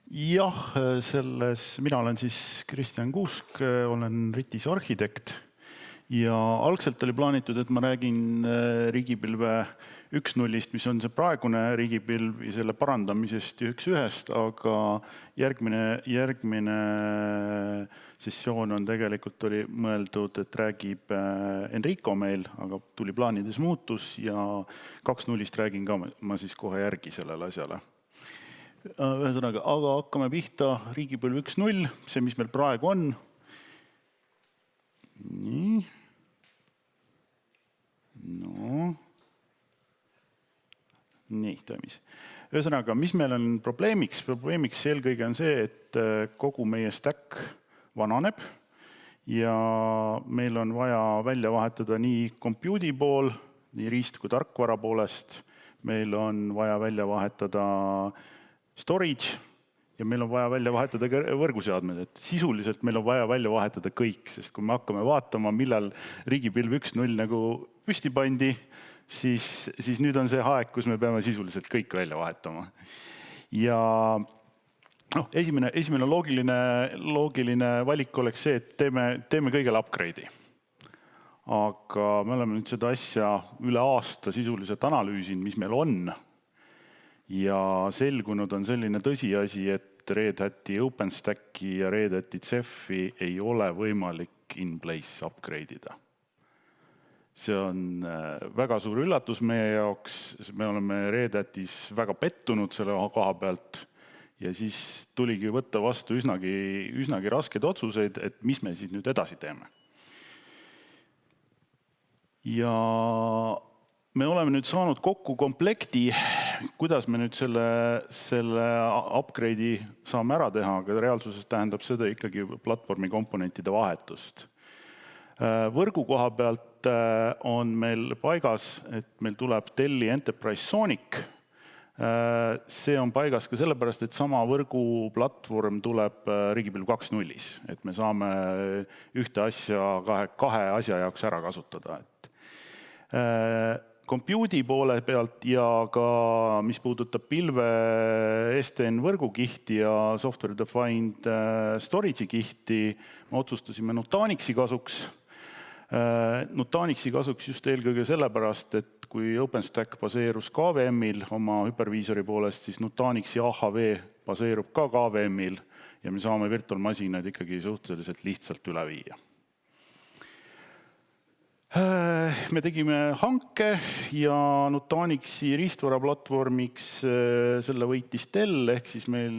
Jah, mina olen siis Kristjan Kuusk, olen RITis arhitekt ja algselt oli plaanitud, et ma räägin riigipilve 1.0-st, mis on see praegune riigipilv ja selle parandamisest ja 1.1-st, aga järgmine sessioon on tegelikult oli mõeldud, et räägib Enrico meil, aga tuli plaanides muutus ja 2.0-st räägin ka ma siis kohe järgi sellele asjale. Ühesõnaga, aga hakkame pihta riigipilv 1.0, see, mis meil praegu on. Nii. No. Nii, toimis. Ühesõnaga, mis meil on probleemiks? Probleemiks eelkõige on see, et kogu meie stack vananeb ja meil on vaja välja vahetada nii compute'i pool, nii riist- kui tarkvara poolest. Meil on vaja välja vahetada storage ja meil on vaja välja vahetada ka võrguseadmed. Et sisuliselt meil on vaja välja vahetada kõik, sest kui me hakkame vaatama, millal riigipilv 1.0 nagu püsti pandi, siis nüüd on see aeg, kus me peame sisuliselt kõik välja vahetama. Ja esimene loogiline valik oleks see, et teeme kõigele upgrade'i. Aga me oleme nüüd seda asja üle aasta sisuliselt analüüsinud, mis meil on. Ja selgunud on selline tõsiasi, et Red Hati OpenStacki ja Red Hati CEF-i ei ole võimalik in place upgrade'ida. See on väga suur üllatus meie jaoks, me oleme Red Hatis väga pettunud selle koha pealt ja siis tuligi võtta vastu üsnagi rasked otsuseid, et mis me siis nüüd edasi teeme. Ja me oleme nüüd saanud kokku komplekti, kuidas me nüüd selle upgrade'i saame ära teha, aga reaalsuses tähendab seda ikkagi platvormi komponentide vahetust. Võrgu koha pealt on meil paigas, et meil tuleb Delli Enterprise Sonic. See on paigas ka sellepärast, et sama võrguplatvorm tuleb riigipilv 2.0-s, et me saame ühte asja kahe asja jaoks ära kasutada. Compute'i poole pealt ja ka mis puudutab pilve STN võrgukihti ja software defined storage'i kihti, me otsustasime Nutanixi kasuks. Nutanixi kasuks just eelkõige sellepärast, et kui OpenStack baseerus KVM-il oma hyperviisori poolest, siis Nutanixi AHV baseerub ka KVM-il ja me saame virtuaalmasinaid ikkagi suhteliselt lihtsalt üle viia. Me tegime hanke ja Nutanixi riistvaraplatvormiks selle võitis Dell, ehk siis meil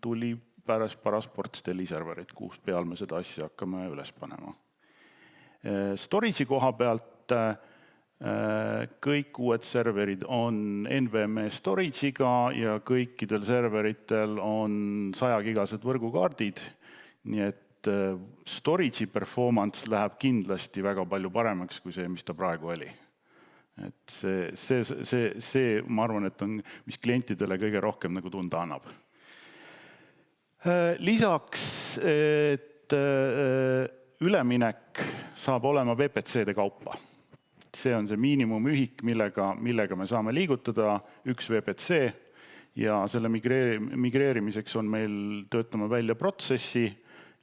tuli paras ports Delli serverit, kus peal me seda asja hakkame üles panema. Storage'i koha pealt kõik uued serverid on NVMe storage'iga ja kõikidel serveritel on 100-gigased võrgukaardid, nii et storage'i performance läheb kindlasti väga palju paremaks kui see, mis ta praegu oli. Et see ma arvan, et on, mis klientidele kõige rohkem nagu tunda annab. Lisaks, et üleminek saab olema VPC-de kaupa. See on see miinimumühik, millega me saame liigutada, üks VPC ja selle migreerimiseks on meil töötama välja protsessi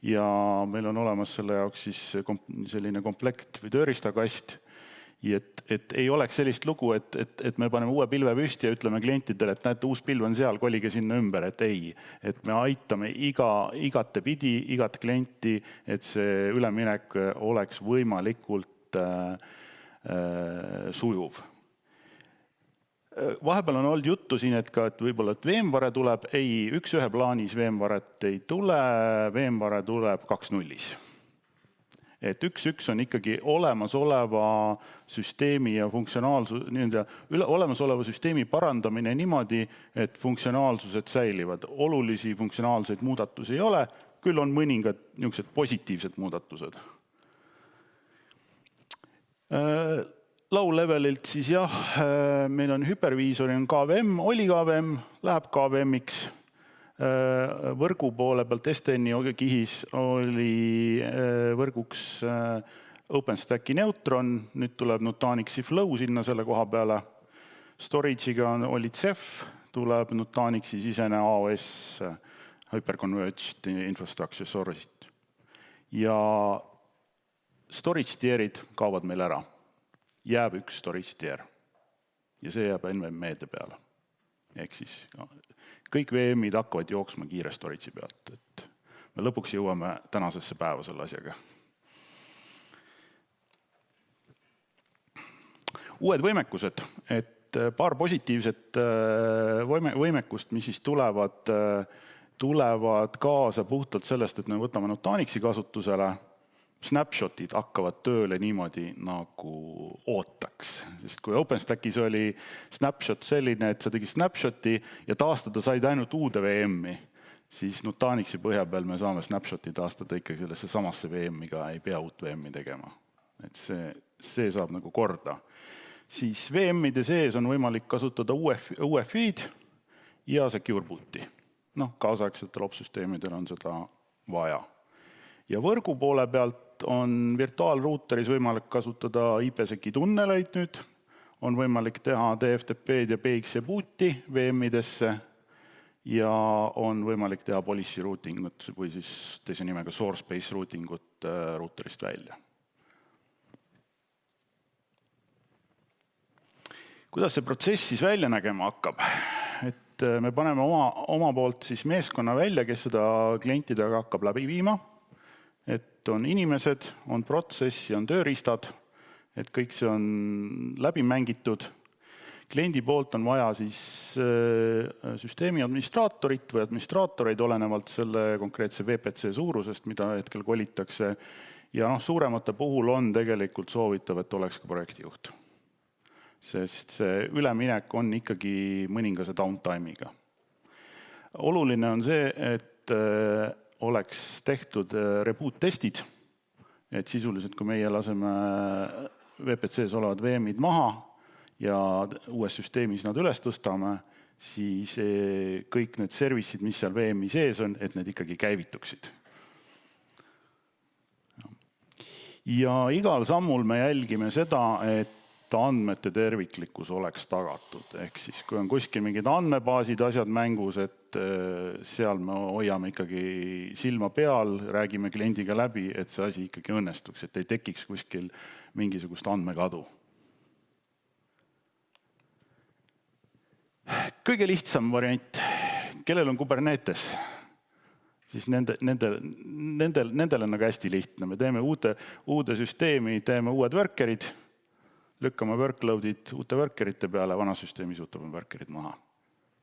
ja meil on olemas selle jaoks siis selline komplekt või tööristakast, et ei oleks sellist lugu, et me paneme uue pilve püsti ja ütleme klientidele, et näete, uus pilv on seal, kolige sinna ümber, et ei. Et me aitame igat klienti, et see üleminek oleks võimalikult sujuv. Vahepeal on olnud juttu siin, et võib-olla VMware tuleb, ei, 1.1 plaanis VMware't ei tule, VMware tuleb 2.0-s. Et 1.1 on ikkagi olemasoleva süsteemi ja olemasoleva süsteemi parandamine niimoodi, et funktsionaalsused säilivad. Olulisi funktsionaalseid muudatusi ei ole, küll on mõningad niisugused positiivsed muudatused. Low-levelilt siis jah, meil on hyperviisori on KVM, oli KVM, läheb KVM-iks. Võrgu poole pealt STN-i kihis oli võrguks OpenStacki Neutron, nüüd tuleb Nutanixi Flow sinna selle koha peale. Storage'iga oli CEF, tuleb Nutanixi sisene AOS hyperconverged infrastructure storage. Ja storage tier'id kaovad meil ära. Jääb üks storage tier. Ja see jääb NVMe-de peale. Ehk siis kõik VM-id hakkavad jooksma kiire storage'i pealt. Et me lõpuks jõuame tänasesse päeva selle asjaga. Uued võimekused, et paar positiivset võimekust, mis siis tulevad kaasa puhtalt sellest, et me võtame Nutanixi kasutusele, snapshotid hakkavad tööle niimoodi nagu ootaks. Sest kui OpenStackis oli snapshot selline, et sa tegid snapshoti ja taastada said ainult uude VM-i, siis Nutanixi põhja peal me saame snapshoti taastada ikkagi sellesse samasse VM-iga, ei pea uut VM-i tegema. Et see saab nagu korda. Siis VM-ide sees on võimalik kasutada UEFI-d ja Secure Booti. Kaasaegsetel opsüsteemidel on seda vaja. Ja võrgu poole pealt on virtuaalruuteris võimalik kasutada IPsec-i tunneleid nüüd, on võimalik teha DFTP-d ja PXE booti VM-idesse ja on võimalik teha policy routingut või siis teise nimega source space routingut ruuterist välja. Kuidas see protsess siis välja nägema hakkab? Et me paneme oma poolt siis meeskonna välja, kes seda klientidega hakkab läbi viima. Et on inimesed, on protsess ja on tööriistad, et kõik see on läbi mängitud. Kliendi poolt on vaja siis süsteemi administraatorit või administraatoreid olenevalt selle konkreetse VPC suurusest, mida hetkel kolitakse. Ja suuremate puhul on tegelikult soovitav, et oleks ka projektijuht. Sest see üleminek on ikkagi mõningase downtime'iga. Oluline on see, et oleks tehtud reboot-testid, et sisuliselt, kui meie laseme VPC-s olevad VM-id maha ja uues süsteemis nad üles tõstame, siis kõik need service'id, mis seal VM-i sees on, et need ikkagi käivituksid. Ja igal sammul me jälgime seda, et andmete terviklikkus oleks tagatud. Ehk siis, kui on kuskil mingid andmebaasid, asjad mängus, et seal me hoiame ikkagi silma peal, räägime kliendiga läbi, et see asi ikkagi õnnestuks, et ei tekiks kuskil mingisugust andmekadu. Kõige lihtsam variant, kellel on Kubernetes, siis nendel on nagu hästi lihtne. Me teeme uude süsteemi, teeme uued workerid, lükkame workloadid uute workerite peale, vana süsteemis võtame workerid maha.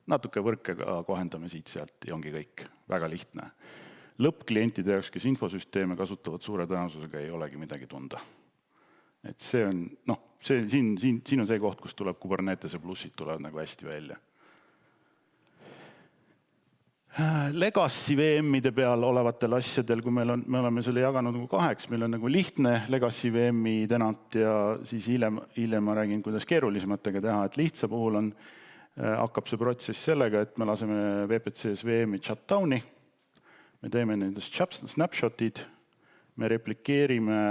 Natuke võrke kohendame siit-sealt ja ongi kõik. Väga lihtne. Lõppklientide jaoks, kes infosüsteeme kasutavad suure tõenäosusega, ei olegi midagi tunda. Et see on, siin on see koht, kus tuleb Kubernetese plussid tulevad nagu hästi välja. Legacy VM-ide peal olevatel asjadel, kui me oleme selle jaganud nagu kaheks, meil on nagu lihtne Legacy VM-i tenant ja siis hiljem ma räägin, kuidas keerulisematega teha, et lihtsa puhul hakkab see protsess sellega, et me laseme VPC-s VM-i shutdowni, me teeme nendest snapshotid, me replikeerime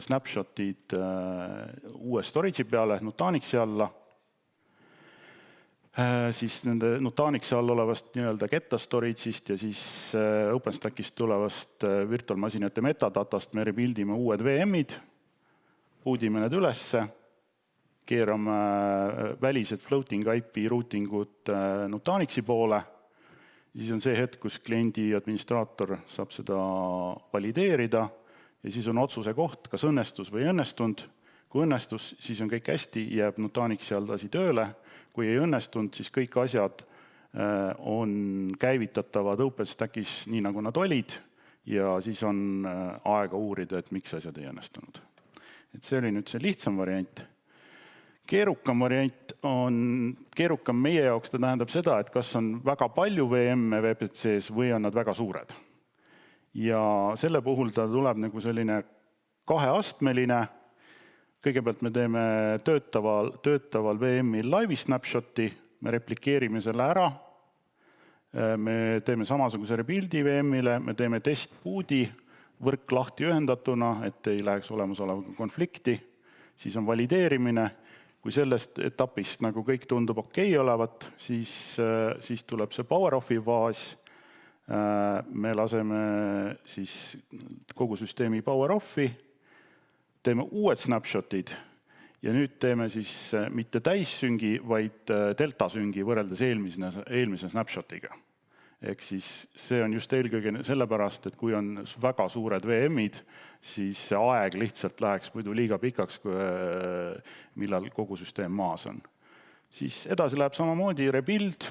snapshotid uue storage'i peale, Nutanixi alla, siis nende Nutanixi all olevast nii-öelda Geta storage'ist ja siis OpenStackist tulevast virtuaalmasinate metadatast me rebuildime uued VM-id, puudime need ülesse, keerame välised floating IP routingud Nutanixi poole, siis on see hetk, kus kliendi administraator saab seda valideerida ja siis on otsuse koht, kas õnnestus või ei õnnestunud. Kui õnnestus, siis on kõik hästi, jääb Nutanixi all asi tööle. Kui ei õnnestunud, siis kõik asjad on käivitatavad OpenStackis nii, nagu nad olid ja siis on aega uurida, et miks asjad ei õnnestunud. Et see oli nüüd see lihtsam variant. Keerukam variant on, keerukam meie jaoks, ta tähendab seda, et kas on väga palju VM-e VPC-s või on nad väga suured. Ja selle puhul ta tuleb nagu selline kaheastmeline. Kõigepealt me teeme töötaval VM-il live snapshoti, me replikeerime selle ära, me teeme samasuguse rebuildi VM-ile, me teeme testboodi võrk lahti ühendatuna, et ei läheks olemasolevaga konflikti, siis on valideerimine. Kui sellest etapist nagu kõik tundub okei olevat, siis tuleb see power-offi faas, Me laseme siis kogu süsteemi power off'i, teeme uued snapshotid ja nüüd teeme siis mitte täissüngi, vaid deltasüngi võrreldes eelmise snapshotiga. Ehk siis see on just eelkõige sellepärast, et kui on väga suured VM-id, siis see aeg lihtsalt läheks muidu liiga pikaks, millal kogu süsteem maas on. Siis edasi läheb samamoodi rebuild,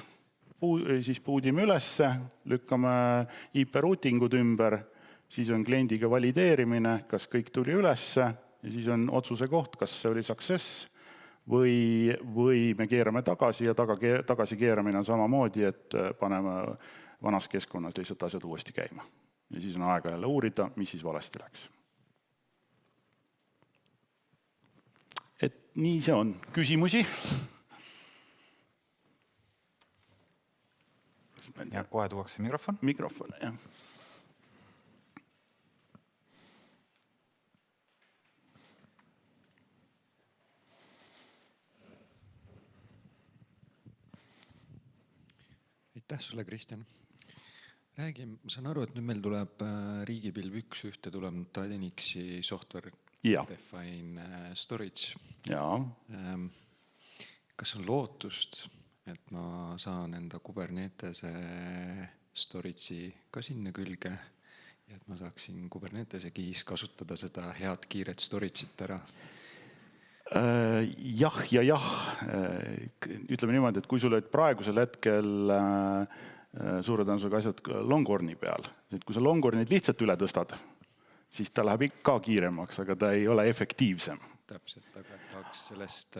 siis puudime ülesse, lükkame IP routingud ümber, siis on kliendiga valideerimine, kas kõik tuli ülesse ja siis on otsuse koht, kas see oli success või me keerame tagasi ja tagasi keeramine on samamoodi, et paneme vanas keskkonnas lihtsalt asjad uuesti käima. Ja siis on aega jälle uurida, mis siis valesti läks. Et nii see on. Küsimusi? Ja kohe tuuakse mikrofon. Mikrofon, jah. Aitäh sulle, Kristjan. Räägi, ma saan aru, et nüüd meil tuleb riigipilv 1.1 tuleb Nutanixi software define storage. Jaa. Kas on lootust, et ma saan enda Kubernetese storage'i ka sinna külge ja et ma saaksin Kubernetese keys kasutada seda head kiiret storage'it ära? Jah ja jah. Ütleme niimoodi, et kui sul olid praegusel hetkel suure tõenäosusega asjad Longhorni peal, et kui sa Longhornid lihtsalt üle tõstad, siis ta läheb ikka kiiremaks, aga ta ei ole efektiivsem. Täpselt, aga tahaks sellest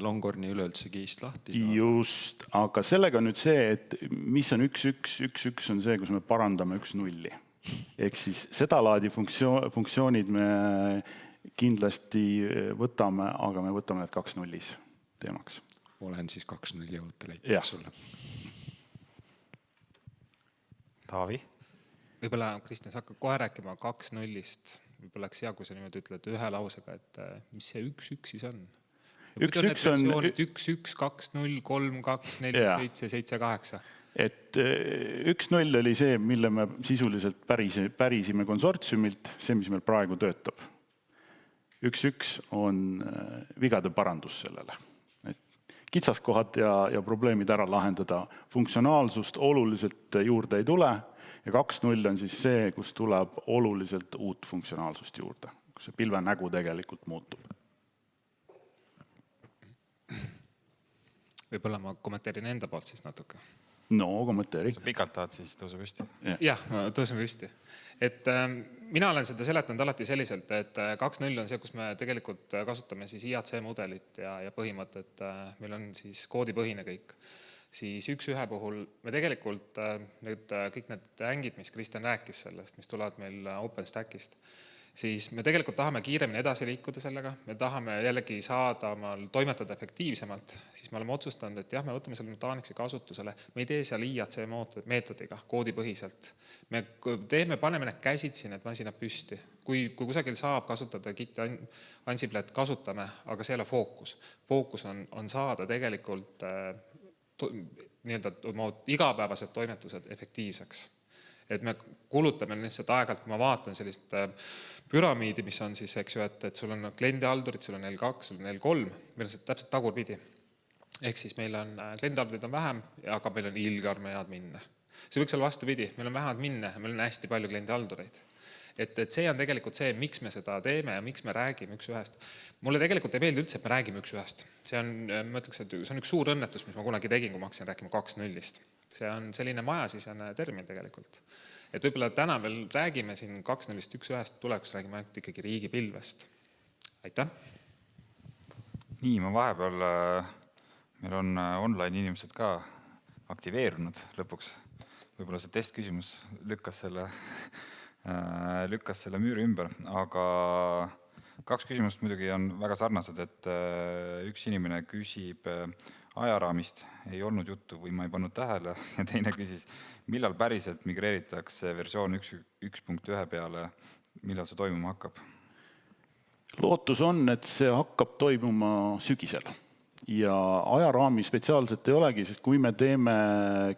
Longhorni üleüldse keist lahti saada. Just, aga sellega on nüüd see, et mis on 1.1 on see, kus me parandame 1.0. Ehk siis seda laadi funktsioonid me kindlasti võtame, aga me võtame need 2.0 teemaks. Olen siis 2.0 jõutel, aitäh sulle. Taavi? Võib-olla, Kristjan, sa hakkad kohe rääkima 2.0-st. Võib-olla läks hea, kui sa niimoodi ütled ühe lausega, et mis see 1.1 siis on? 1.1 on 1.1, 2.0, 3, 2, 4, 7, 7, 8. Et 1.0 oli see, mille me sisuliselt pärisime konsortsiumilt, see, mis meil praegu töötab. 1.1 on vigade parandus sellele. Kitsaskohad ja probleemid ära lahendada. Funktsionaalsust oluliselt juurde ei tule ja 2.0 on siis see, kus tuleb oluliselt uut funktsionaalsust juurde, kus see pilve nägu tegelikult muutub. Võib-olla ma kommenteerin enda poolt siis natuke. No, kommenteeri. Pikalt tahad, siis tõuse püsti. Jah, ma tõusen püsti. Et mina olen seda seletanud alati selliselt, et 2.0 on see, kus me tegelikult kasutame siis IAC mudelit ja põhimõtet, meil on siis koodipõhine kõik. Siis 1.1 puhul me tegelikult kõik need ängid, mis Kristjan rääkis sellest, mis tulevad meil OpenStackist, siis me tegelikult tahame kiiremini edasi liikuda sellega, me tahame jällegi saada toimetada efektiivsemalt, siis me oleme otsustanud, et jah, me võtame selle Nutanixi kasutusele, me ei tee seal IAC meetodiga, koodipõhiselt. Me paneme need käsid siin, et masina püsti. Kui kusagil saab kasutada Git Ansiblet, kasutame, aga see ei ole fookus. Fookus on saada tegelikult igapäevased toimetused efektiivseks. Et me kulutame lihtsalt aegalt, kui ma vaatan sellist püramiidi, mis on siis, eks ju, et sul on kliendihaldurid, sul on L2, sul on L3, meil on see täpselt tagurpidi. Ehk siis meil on kliendihaldurid on vähem, aga meil on ilgarme adminne. See võiks olla vastupidi, meil on vähe adminne, meil on hästi palju kliendihaldureid. Et see on tegelikult see, miks me seda teeme ja miks me räägime 1.1. Mulle tegelikult ei meeldi üldse, et me räägime 1.1. See on, ma ütleks, et see on üks suur õnnetus, mis ma kunagi tegin, kui ma hakkasin rääkima 2.0-st. See on selline majasisene termin tegelikult. Et võib-olla täna veel räägime siin 2.0-st 1.1, tulevikus räägime ainult ikkagi riigipilvest. Aitäh! Nii, ma vahepeal, meil on online inimesed ka aktiveerunud lõpuks. Võib-olla see testküsimus lükkas selle müüri ümber, aga 2 küsimust muidugi on väga sarnased, et üks inimene küsib ajaraamist, ei olnud juttu või ma ei pannud tähele, ja teine küsis, millal päriselt migreeritakse versioon 1.1 peale, millal see toimuma hakkab? Lootus on, et see hakkab toimuma sügisel ja ajaraami spetsiaalselt ei olegi, sest kui me teeme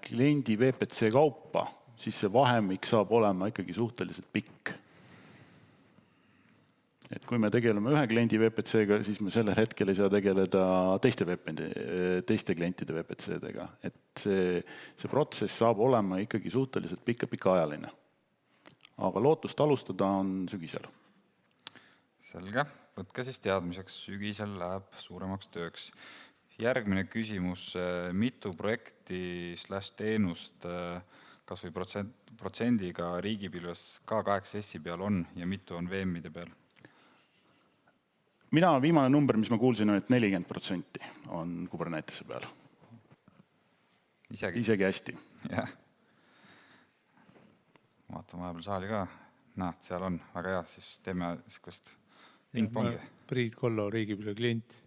kliendi VPC kaupa, siis see vahemik saab olema ikkagi suhteliselt pikk. Et kui me tegeleme ühe kliendi VPC-ga, siis me sellel hetkel ei saa tegeleda teiste klientide VPC-dega. Et see protsess saab olema ikkagi suhteliselt pikaajaline. Aga lootust alustada on sügisel. Selge, võtke siis teadmiseks, sügisel läheb suuremaks tööks. Järgmine küsimus, mitu projekti / teenust kas või protsendiga riigipilves K8S-i peal on ja mitu on VM-ide peal? Viimane number, mis ma kuulsin, on, et 40% on Kubernetese peal. Isegi hästi. Jah. Vaatan vahepeal saali ka. Näed, seal on väga hea, siis teeme sellist ping-pongi. Priit Kollo, riigipilve klient.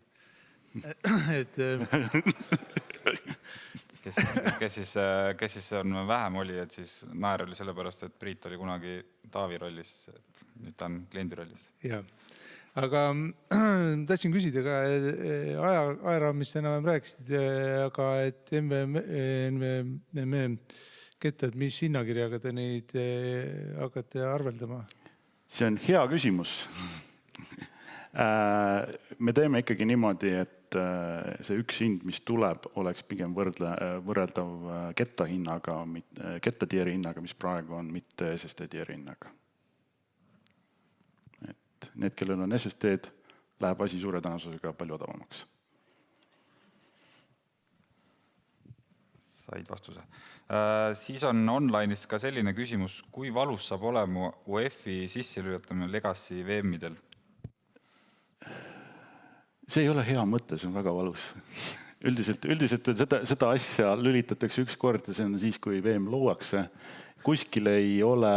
Kes siis on vähem oli, et siis naer oli sellepärast, et Priit oli kunagi Taavi rollis, et nüüd ta on kliendi rollis. Jah. Aga tahtsin küsida ka ajaraamist enam rääkisid, aga et NVMe kettad, mis hinnakirjaga te neid hakkate arveldama? See on hea küsimus. Me teeme ikkagi niimoodi, et see üks hind, mis tuleb, oleks pigem võrreldav kettatieri hinnaga, mis praegu on, mitte SSD-tieri hinnaga. Et need, kellel on SSD-d, läheb asi suure tõenäosusega palju odavamaks. Said vastuse. Siis on online'is ka selline küsimus, kui valus saab olema UEF-i sisselülitamine Legacy VM-idel? See ei ole hea mõte, see on väga valus. Üldiselt seda asja lülitatakse üks kord ja see on siis, kui VM luuakse. Kuskil ei ole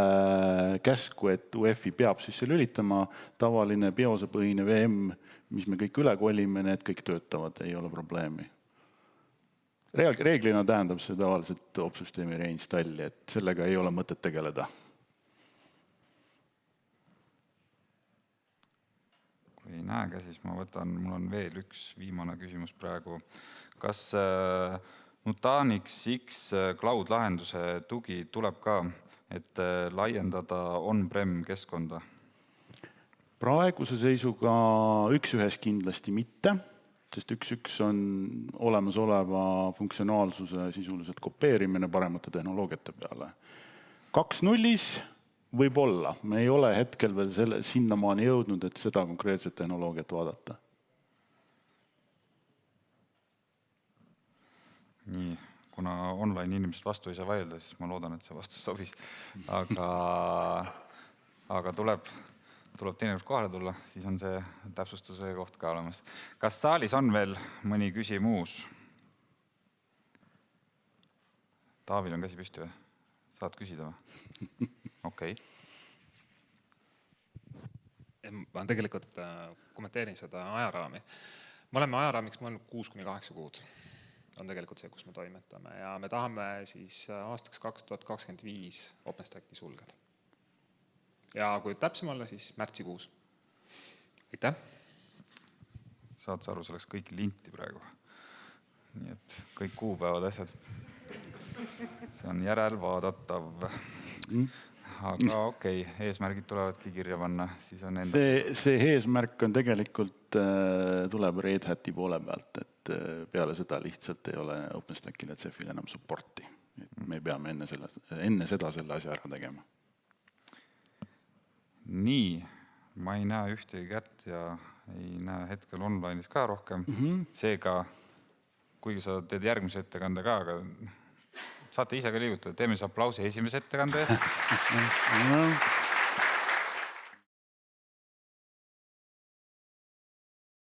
käsku, et UEF-i peab sisse lülitama. Tavaline biosepõhine VM, mis me kõik üle kolime, need kõik töötavad, ei ole probleemi. Reeglina tähendab see tavaliselt opsüsteemi reinstalli, et sellega ei ole mõtet tegeleda. Kui ei näega, siis ma võtan, mul on veel üks viimane küsimus praegu. Kas Nutanix X cloud lahenduse tugi tuleb ka, et laiendada on-prem keskkonda? Praeguse seisuga üks-ühes kindlasti mitte, sest üks on olemasoleva funktsionaalsuse sisuliselt kopeerimine paremate tehnoloogiate peale. 2.0-s võib olla. Me ei ole hetkel veel sinnamaani jõudnud, et seda konkreetset tehnoloogiat vaadata. Nii, kuna online inimesed vastu ei saa vaielda, siis ma loodan, et see vastus sobis. Aga tuleb teinekord kohale tulla, siis on see täpsustuse koht ka olemas. Kas saalis on veel mõni küsimus? Taavil on käsi püsti või? Saad küsida või? Okei. Ma tegelikult kommenteerin seda ajaraami. Me oleme ajaraamiks mõelnud 6-8 kuud. On tegelikult see, kus me toimetame ja me tahame siis aastaks 2025 OpenStacki sulgeda. Ja kui täpsem olla, siis märtsikuus. Aitäh! Saad sa aru, see oleks kõik linti praegu. Nii et kõik kuupäevad asjad. See on järelvaadatav. Aga okei, eesmärgid tulevadki kirja panna, siis on enda. See eesmärk on tegelikult tuleb Red Hati poole pealt, et peale seda lihtsalt ei ole OpenStackil ja CEF-il enam supporti. Me peame enne seda selle asja ära tegema. Nii, ma ei näe ühtegi kätt ja ei näe hetkel online'is ka rohkem. Seega, kuigi sa teed järgmise ettekande ka, aga saate ise ka liigutada. Teeme siis aplausi esimese ettekande eest.